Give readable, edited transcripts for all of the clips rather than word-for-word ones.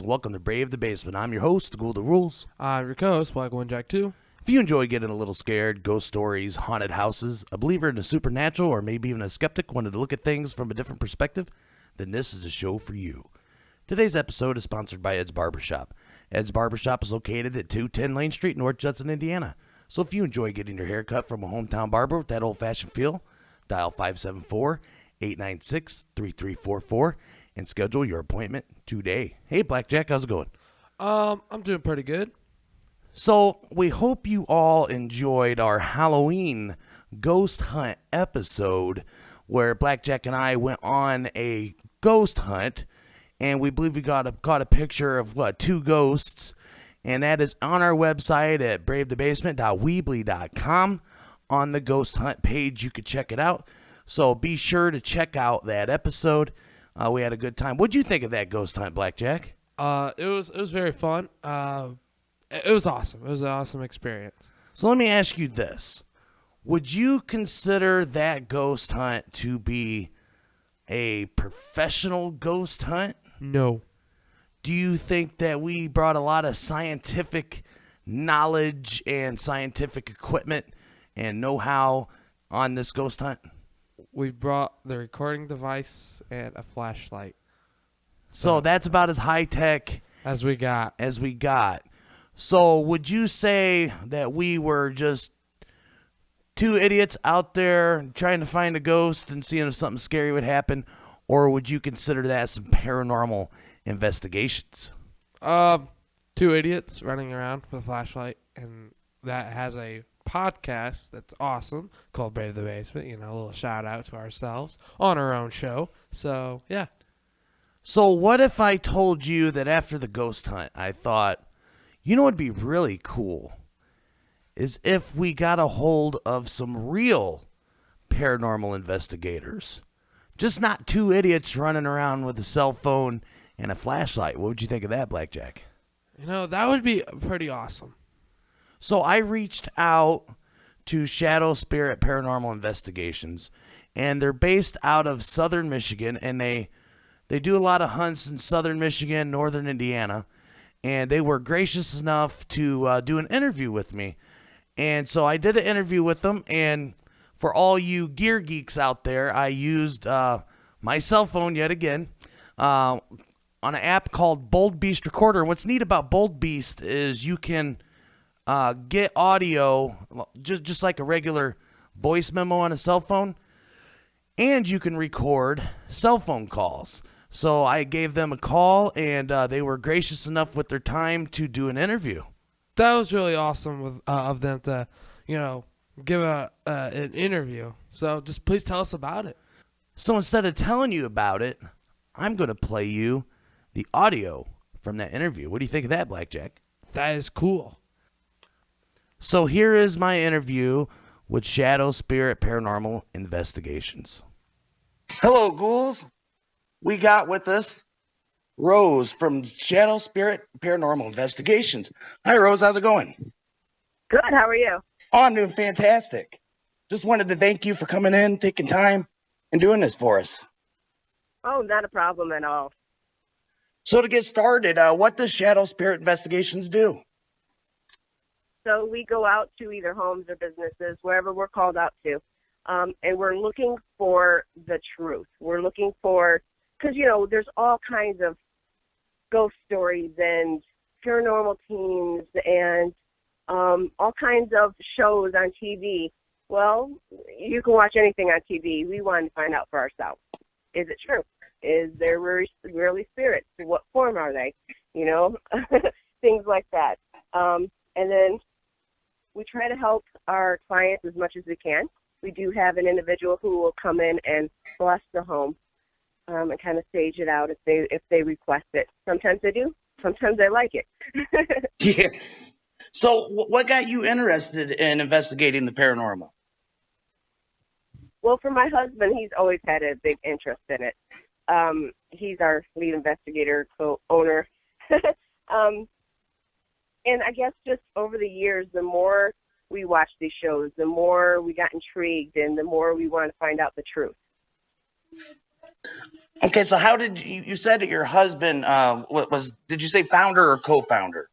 Welcome to Brave the Basement. I'm your host, the Ghoul the Rules. I'm your co-host, Black One Jack 2. If you enjoy getting a little scared, ghost stories, haunted houses, a believer in the supernatural, or maybe even a skeptic wanted to look at things from a different perspective, then this is the show for you. Today's episode is sponsored by Ed's Barbershop. Ed's Barbershop is located at 210 Lane Street, North Judson, Indiana. So if you enjoy getting your hair cut from a hometown barber with that old-fashioned feel, dial 574-896-3344 and schedule your appointment today. Hey, Blackjack, how's it going? I'm doing pretty good. So we hope you all enjoyed our Halloween ghost hunt episode where Blackjack and I went on a ghost hunt, and we believe we caught a picture of, two ghosts, and that is on our website at bravethebasement.weebly.com. On the ghost hunt page, you could check it out. So be sure to check out that episode. We had a good time. What'd you think of that ghost hunt, Blackjack? It was very fun. It was awesome. It was an awesome experience. So let me ask you this. Would you consider that ghost hunt to be a professional ghost hunt? No. Do you think that we brought a lot of scientific knowledge and scientific equipment and know-how on this ghost hunt? We brought the recording device and a flashlight. So that's about as high-tech as we got. So would you say that we were just two idiots out there trying to find a ghost and seeing if something scary would happen, or would you consider that some paranormal investigations? Two idiots running around with a flashlight, and that has a podcast that's awesome called Brave the Basement. You know, a little shout out to ourselves on our own show. So, yeah. So what if I told you that after the ghost hunt, I thought, you know what would be really cool is if we got a hold of some real paranormal investigators. Just not two idiots running around with a cell phone and a flashlight. What would you think of that, Blackjack? You know, that would be pretty awesome. So I reached out to Shadow Spirit Paranormal Investigations, and they're based out of southern Michigan, and they do a lot of hunts in southern Michigan, northern Indiana, and they were gracious enough to do an interview with me. And so I did an interview with them, and for all you gear geeks out there, I used my cell phone yet again on an app called Bold Beast Recorder. What's neat about Bold Beast is you can get audio just like a regular voice memo on a cell phone, and you can record cell phone calls. So I gave them a call, and they were gracious enough with their time to do an interview. That was really awesome of them to, give an interview. So just please tell us about it. So instead of telling you about it, I'm going to play you the audio from that interview. What do you think of that, Blackjack? That is cool. So here is my interview with Shadow Spirit Paranormal Investigations. Hello, ghouls. We got with us Rose from Shadow Spirit Paranormal Investigations. Hi, Rose. How's it going? Good. How are you? Oh, I'm doing fantastic. Just wanted to thank you for coming in, taking time, and doing this for us. Oh, not a problem at all. So to get started, what does Shadow Spirit Investigations do? So we go out to either homes or businesses, wherever we're called out to, and we're looking for the truth. We're looking for, because, there's all kinds of ghost stories and paranormal teams and all kinds of shows on TV. Well, you can watch anything on TV. We want to find out for ourselves. Is it true? Is there really spirits? What form are they? Things like that. And then we try to help our clients as much as we can. We do have an individual who will come in and bless the home and kind of stage it out if they request it. Sometimes they do. Sometimes they like it. Yeah. So what got you interested in investigating the paranormal? Well, for my husband, he's always had a big interest in it. He's our lead investigator, co-owner. And I guess just over the years, the more we watched these shows, the more we got intrigued and the more we wanted to find out the truth. Okay, so how did you said that your husband did you say founder or co-founder?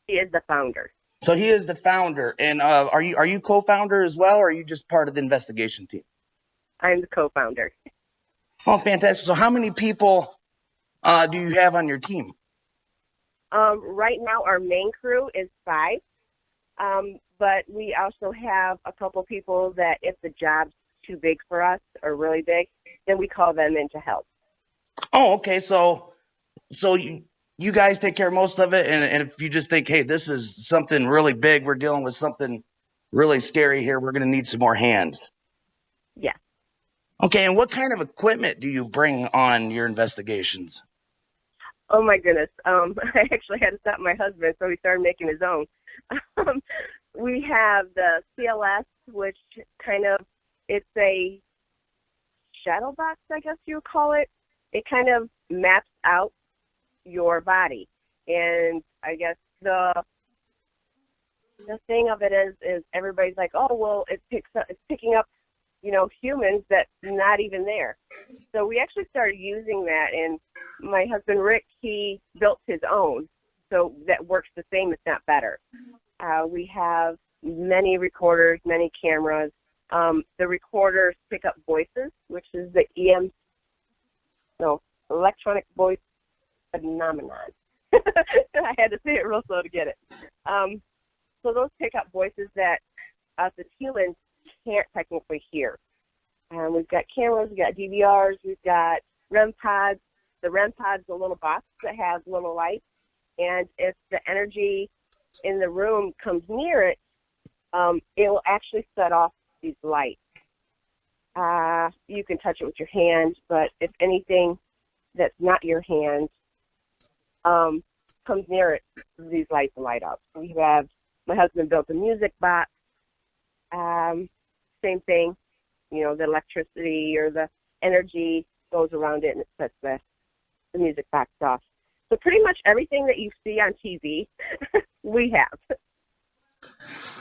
He is the founder. So he is the founder, and are you co-founder as well, or are you just part of the investigation team? I'm the co-founder. Oh, fantastic! So how many people do you have on your team? Right now, our main crew is 5, but we also have a couple people that if the job's too big for us or really big, then we call them in to help. Oh, okay. So you guys take care of most of it, and if you just think, hey, this is something really big, we're dealing with something really scary here, we're going to need some more hands. Yes. Okay, and what kind of equipment do you bring on your investigations? Oh my goodness. I actually had to stop my husband, so he started making his own. Um, we have the CLS, which it's a shadow box, I guess you would call it. It kind of maps out your body, and I guess the thing of it is everybody's like, oh well, it's picking up, humans that's not even there. So we actually started using that, and my husband Rick, he built his own, so that works the same, if not better. We have many recorders, many cameras. The recorders pick up voices, which is the electronic voice phenomenon. I had to say it real slow to get it. So those pick up voices that us as humans can't technically hear. We've got cameras, we've got DVRs, we've got REM pods. The REM pod's a little box that has little lights, and if the energy in the room comes near it, it will actually set off these lights. You can touch it with your hand, but if anything that's not your hand comes near it, these lights will light up. My husband built a music box. Same thing, the electricity or the energy goes around it and it sets the music box off. So pretty much everything that you see on TV, we have.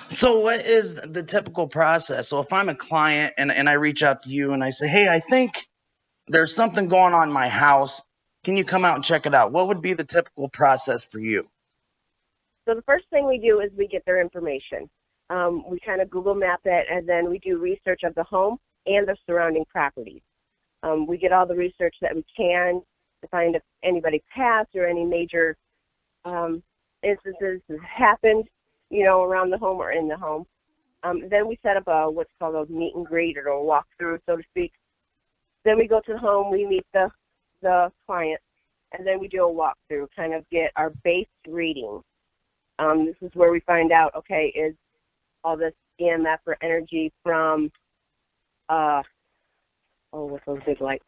So what is the typical process? So if I'm a client and I reach out to you and I say, hey, I think there's something going on in my house, can you come out and check it out? What would be the typical process for you? So the first thing we do is we get their information. We kind of Google map it, and then we do research of the home and the surrounding properties. We get all the research that we can to find if anybody passed or any major instances have happened, around the home or in the home. Then we set up what's called a meet and greet or a walkthrough, so to speak. Then we go to the home, we meet the client, and then we do a walkthrough, kind of get our base reading. This is where we find out, okay, is all this EMF or energy from, what's those big lights?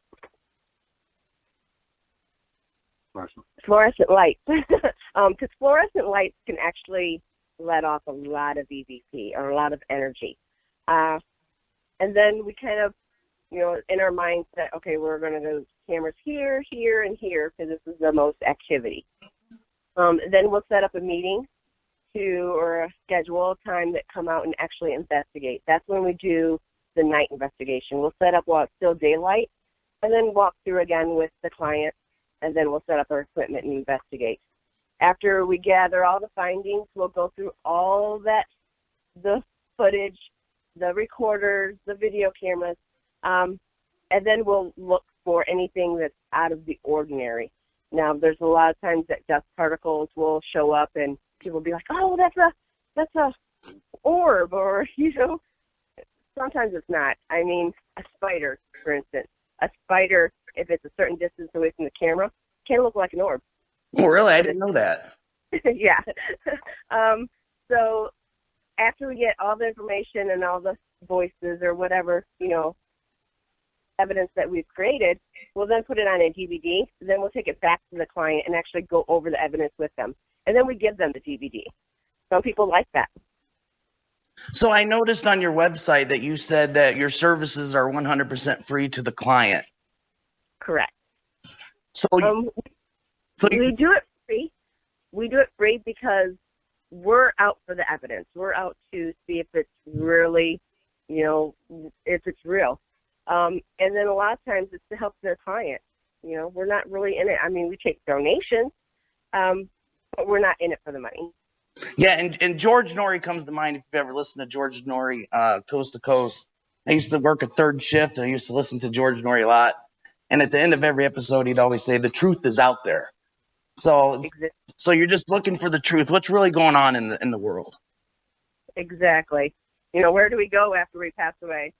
Fluorescent lights. Because fluorescent lights can actually let off a lot of EVP or a lot of energy. And then we kind of, in our minds that, okay, we're going to go cameras here, here, and here because this is the most activity. Then we'll set up a meeting or schedule a time that come out and actually investigate. That's when we do the night investigation. We'll set up while it's still daylight and then walk through again with the client, and then we'll set up our equipment and investigate. After we gather all the findings, we'll go through all that, the footage, the recorders, the video cameras, and then we'll look for anything that's out of the ordinary. Now, there's a lot of times that dust particles will show up and people will be like, oh, that's a orb, or, sometimes it's not. I mean, a spider, for instance. A spider, if it's a certain distance away from the camera, can look like an orb. Oh, really? I didn't know that. Yeah. So after we get all the information and all the voices or whatever, evidence that we've created, we'll then put it on a DVD. Then we'll take it back to the client and actually go over the evidence with them. And then we give them the DVD. Some people like that. So I noticed on your website that you said that your services are 100% free to the client. Correct. So we do it free. We do it free because we're out for the evidence. We're out to see if it's really, if it's real. And then a lot of times it's to help their client. We're not really in it. I mean, we take donations, but we're not in it for the money. Yeah, and George Norrie comes to mind if you've ever listened to George Norrie, Coast to Coast. I used to work a third shift, and I used to listen to George Norrie a lot. And at the end of every episode, he'd always say, "The truth is out there." So, so you're just looking for the truth. What's really going on in the world? Exactly. Where do we go after we pass away?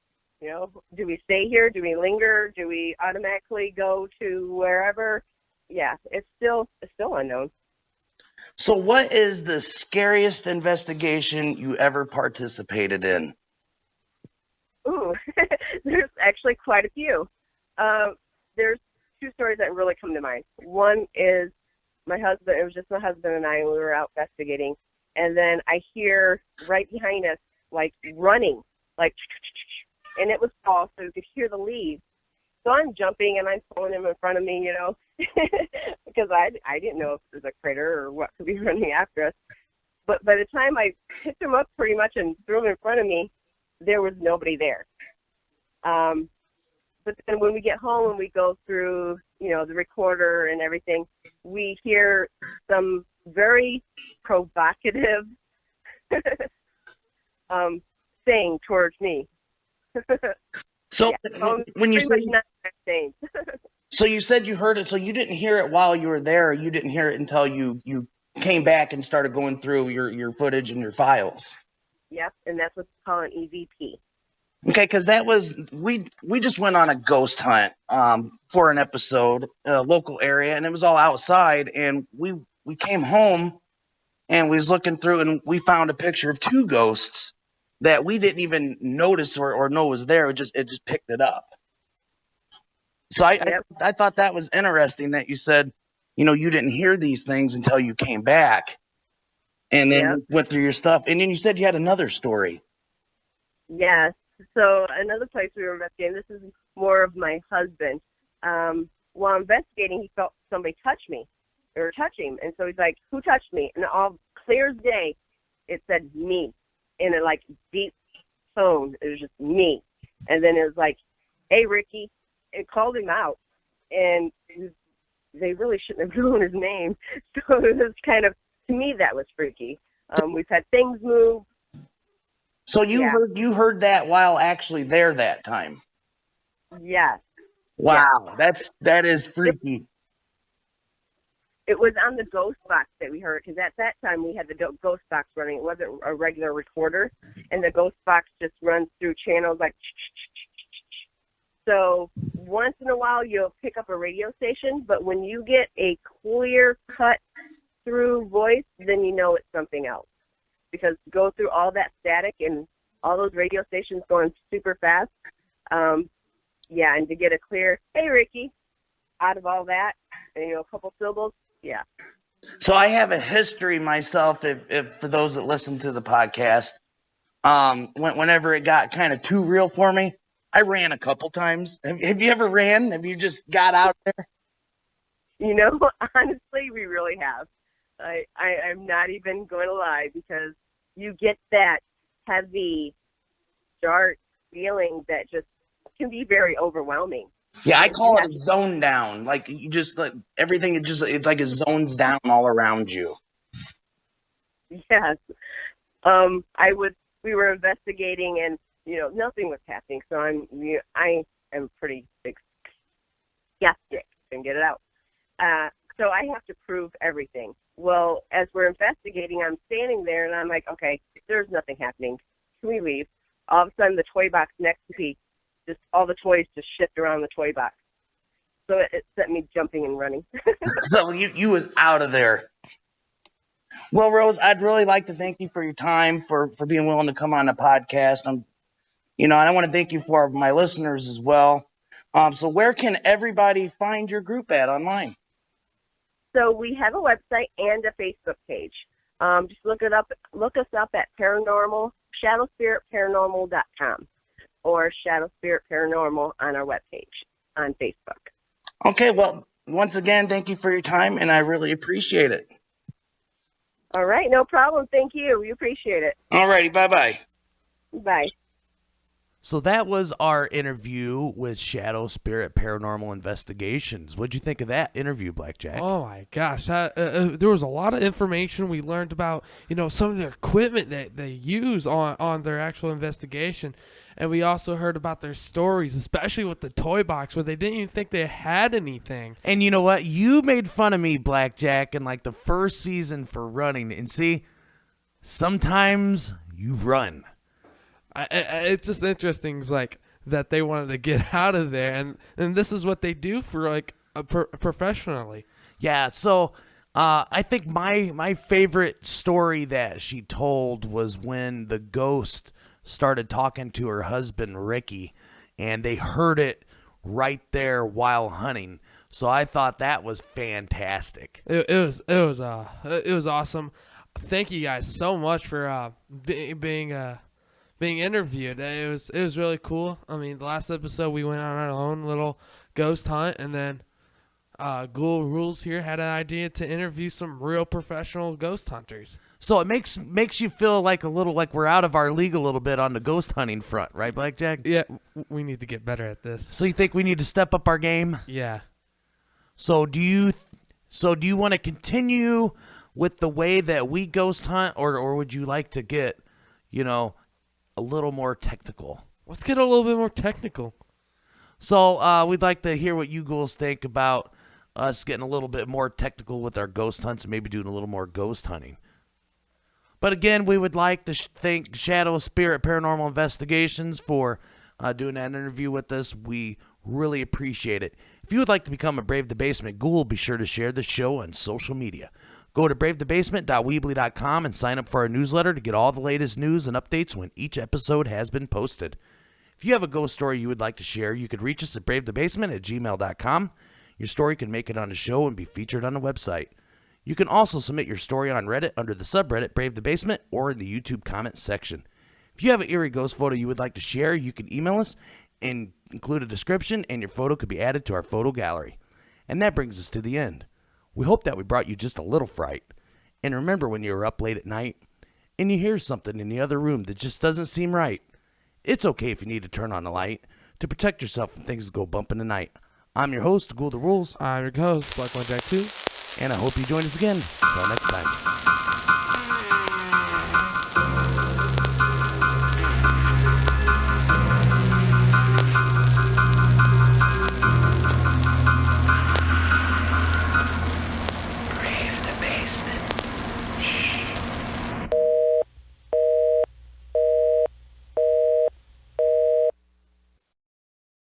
Do we stay here? Do we linger? Do we automatically go to wherever? Yeah, it's still unknown. So, what is the scariest investigation you ever participated in? Ooh, there's actually quite a few. There's two stories that really come to mind. One is my husband. It was just my husband and I, and we were out investigating. And then I hear right behind us, like running, like, and it was fall, so you could hear the leaves. So I'm jumping and I'm pulling him in front of me, because I didn't know if it was a critter or what could be running after us. But by the time I picked him up pretty much and threw him in front of me, there was nobody there. But then when we get home and we go through, the recorder and everything, we hear some very provocative saying towards me. So yeah, when you say, not saying. so you said you heard it, so you didn't hear it while you were there. You didn't hear it until you came back and started going through your footage and your files. Yep, and that's what's called an EVP. Okay, because that was we just went on a ghost hunt for an episode, local area, and it was all outside. And we came home and we was looking through, and we found a picture of two ghosts that we didn't even notice or know was there. It just picked it up. So I thought that was interesting that you said, you didn't hear these things until you came back, and then went through your stuff, and then you said you had another story. Yes. So another place we were investigating, this is more of my husband. While investigating, he felt somebody touch me or touch him. And so he's like, who touched me? And all clear as day, it said me in a like deep tone. It was just me. And then it was like, hey, Ricky. It called him out. And they really shouldn't have known his name. So it was kind of, to me, that was freaky. We've had things move. So you heard that while actually there that time? Yes. Wow, that is freaky. It was on the ghost box that we heard, because at that time we had the ghost box running. It wasn't a regular recorder, and the ghost box just runs through channels like. So once in a while you'll pick up a radio station, but when you get a clear cut through voice, then you know it's something else. Because to go through all that static and all those radio stations going super fast, and to get a clear, hey, Ricky, out of all that, and, a couple syllables, yeah. So I have a history myself, if for those that listen to the podcast, whenever it got kind of too real for me, I ran a couple times. Have you ever ran? Have you just got out there? Honestly, we really have. I'm not even going to lie, because you get that heavy, dark feeling that just can be very overwhelming. Yeah, I call it a zone down. Like you just like everything. It's like it zones down all around you. Yes. We were investigating, and nothing was happening. So I am pretty big skeptic and get it out. So I have to prove everything. Well, as we're investigating, I'm standing there and I'm like, okay, there's nothing happening. Can we leave? All of a sudden, the toy box next to me, just all the toys just shift around the toy box. So it sent me jumping and running. So you was out of there. Well, Rose, I'd really like to thank you for your time, for being willing to come on the podcast. And I want to thank you for my listeners as well. So where can everybody find your group at online? So we have a website and a Facebook page. Just look us up at Paranormal, ShadowSpiritParanormal.com or Shadow Spirit Paranormal on our webpage on Facebook. Okay, well, once again, thank you for your time, and I really appreciate it. All right, no problem. Thank you. We appreciate it. All righty, bye-bye. Bye. So that was our interview with Shadow Spirit Paranormal Investigations. What'd you think of that interview, Blackjack? Oh my gosh, there was a lot of information we learned about, some of the equipment that they use on their actual investigation. And we also heard about their stories, especially with the toy box where they didn't even think they had anything. And you know what? You made fun of me, Blackjack, in like the first season for running. And see, sometimes you run. It's just interesting, like that they wanted to get out of there, and this is what they do for like professionally. Yeah. So I think my favorite story that she told was when the ghost started talking to her husband Ricky, and they heard it right there while hunting. So I thought that was fantastic. It was awesome. Thank you guys so much for being interviewed. It was really cool. I mean, the last episode we went on our own little ghost hunt, and then Ghoul Rules here had an idea to interview some real professional ghost hunters. So it makes you feel like a little like we're out of our league a little bit on the ghost hunting front, right, Blackjack? Yeah, we need to get better at this. So you think we need to step up our game? Yeah. So do you want to continue with the way that we ghost hunt, or would you like to get, a little more technical? Let's get a little bit more technical. So we'd like to hear what you ghouls think about us getting a little bit more technical with our ghost hunts and maybe doing a little more ghost hunting. But again, we would like to thank Shadow Spirit Paranormal Investigations for doing that interview with us. We really appreciate it. If you would like to become a Brave the Basement Ghoul, be sure to share the show on social media. Go to bravethebasement.weebly.com and sign up for our newsletter to get all the latest news and updates when each episode has been posted. If you have a ghost story you would like to share, you could reach us at bravethebasement@gmail.com. Your story can make it on the show and be featured on the website. You can also submit your story on Reddit under the subreddit Brave the Basement or in the YouTube comments section. If you have an eerie ghost photo you would like to share, you can email us and include a description, and your photo could be added to our photo gallery. And that brings us to the end. We hope that we brought you just a little fright. And remember, when you're up late at night and you hear something in the other room that just doesn't seem right, it's okay if you need to turn on the light to protect yourself from things that go bump in the night. I'm your host, Ghoul the Rules. I'm your host, Black One Jack 2. And I hope you join us again. Until next time.